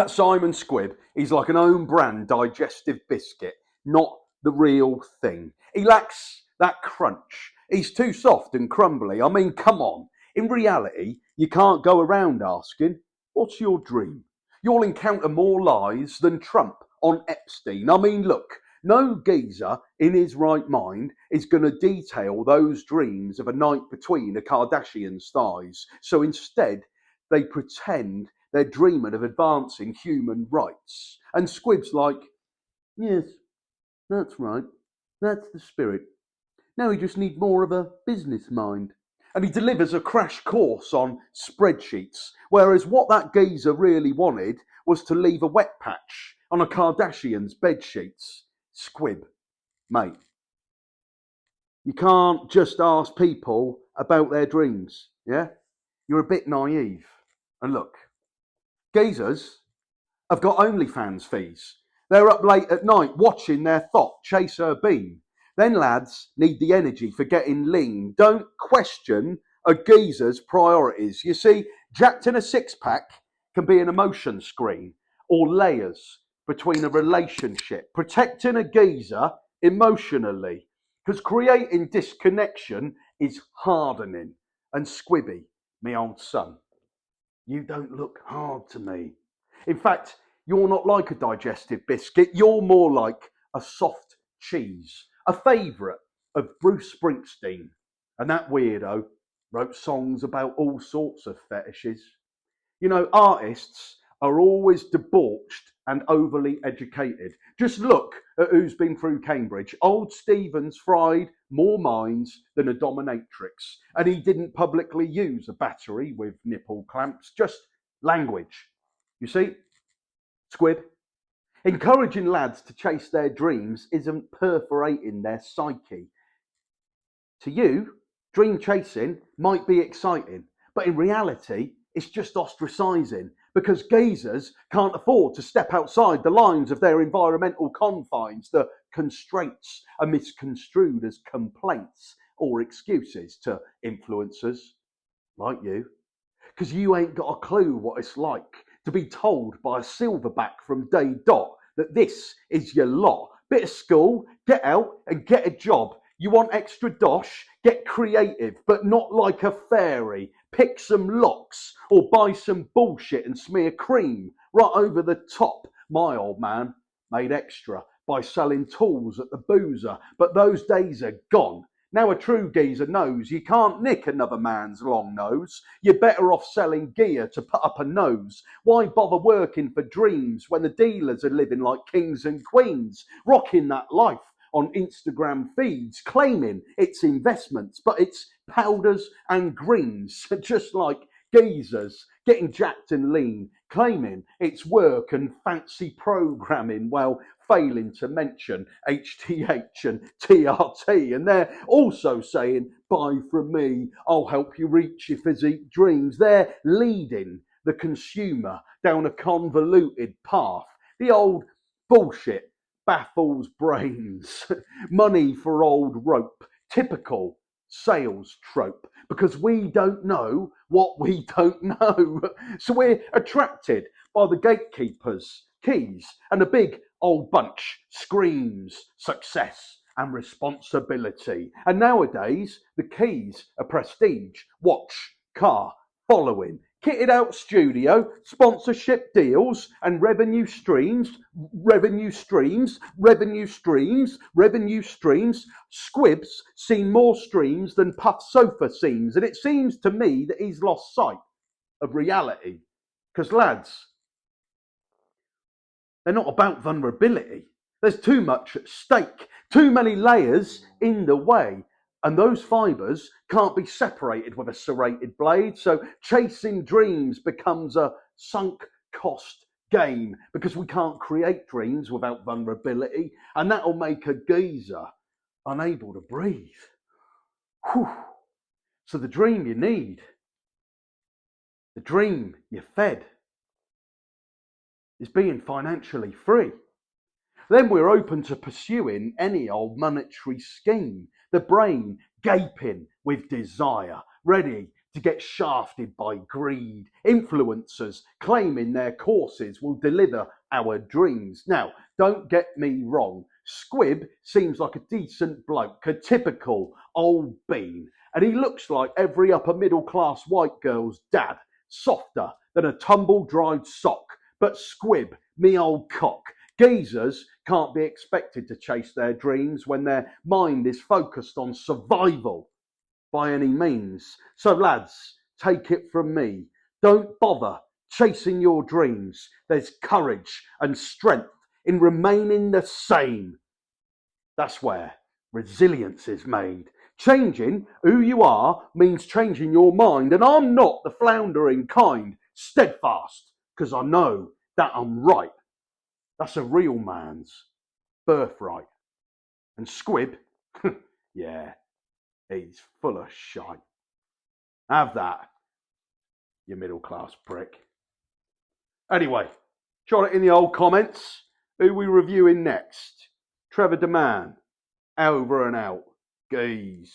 Simon Squibb, he's like an own brand digestive biscuit, not the real thing. He lacks that crunch. He's too soft and crumbly. I mean, come on. In reality, you can't go around asking, what's your dream? You'll encounter more lies than Trump on Epstein. I mean, look, no geezer in his right mind is going to detail those dreams of a night between a Kardashian's thighs. So instead, they pretend they're dreaming of advancing human rights. And Squibb's like, yes, that's right. That's the spirit. Now we just need more of a business mind. And he delivers a crash course on spreadsheets, whereas what that geezer really wanted was to leave a wet patch on a Kardashian's bed sheets. Squibb, mate, you can't just ask people about their dreams, yeah? You're a bit naive. And look, geezers have got OnlyFans fees. They're up late at night watching their thought chase her beam. Then lads need the energy for getting lean. Don't question a geezer's priorities. You see, jacked in a six-pack can be an emotion screen or layers between a relationship. Protecting a geezer emotionally, because creating disconnection is hardening. And Squibby, me old son, you don't look hard to me. In fact, you're not like a digestive biscuit. You're more like a soft cheese, a favourite of Bruce Springsteen. And that weirdo wrote songs about all sorts of fetishes. You know, artists are always debauched and overly educated. Just look at who's been through Cambridge. Old Stevens fried more minds than a dominatrix, and he didn't publicly use a battery with nipple clamps, just language. You see, Squib, encouraging lads to chase their dreams isn't perforating their psyche. To you, dream chasing might be exciting, but in reality, it's just ostracising because geezers can't afford to step outside the lines of their environmental confines. The constraints are misconstrued as complaints or excuses to influencers like you, because you ain't got a clue what it's like to be told by a silverback from day dot that this is your lot. Bit of school, get out and get a job. You want extra dosh? Get creative, but not like a fairy. Pick some locks or buy some bullshit and smear cream right over the top. My old man made extra by selling tools at the boozer, but those days are gone. Now a true geezer knows you can't nick another man's long nose. You're better off selling gear to put up a nose. Why bother working for dreams when the dealers are living like kings and queens, rocking that life on Instagram feeds, claiming it's investments, but it's powders and greens, just like geezers getting jacked and lean, claiming it's work and fancy programming while failing to mention HTH and TRT. And they're also saying, buy from me, I'll help you reach your physique dreams. They're leading the consumer down a convoluted path. The old bullshit baffles brains. Money for old rope. Typical sales trope, because we don't know what we don't know. So we're attracted by the gatekeeper's keys, and a big old bunch screams success and responsibility. And nowadays, the keys are prestige, watch, car, following, kitted out studio, sponsorship deals, and revenue streams. Squibb's seen more streams than Puff Sofa scenes, and it seems to me that he's lost sight of reality. Because lads, they're not about vulnerability. There's too much at stake, too many layers in the way. And those fibres can't be separated with a serrated blade. So chasing dreams becomes a sunk cost game because we can't create dreams without vulnerability. And that'll make a geezer unable to breathe. Whew. So the dream you need, the dream you're fed, is being financially free. Then we're open to pursuing any old monetary scheme, the brain gaping with desire, ready to get shafted by greed. Influencers claiming their courses will deliver our dreams. Now, don't get me wrong. Squibb seems like a decent bloke, a typical old bean, and he looks like every upper middle class white girl's dad, softer than a tumble-dried sock. But Squibb, me old cock, geezers can't be expected to chase their dreams when their mind is focused on survival by any means. So lads, take it from me. Don't bother chasing your dreams. There's courage and strength in remaining the same. That's where resilience is made. Changing who you are means changing your mind, and I'm not the floundering kind, steadfast, because I know that I'm right. That's a real man's birthright. And Squibb, yeah, he's full of shite. Have that, you middle class prick. Anyway, shot it in the old comments. Who we reviewing next? TrevorD, over and out. Geez.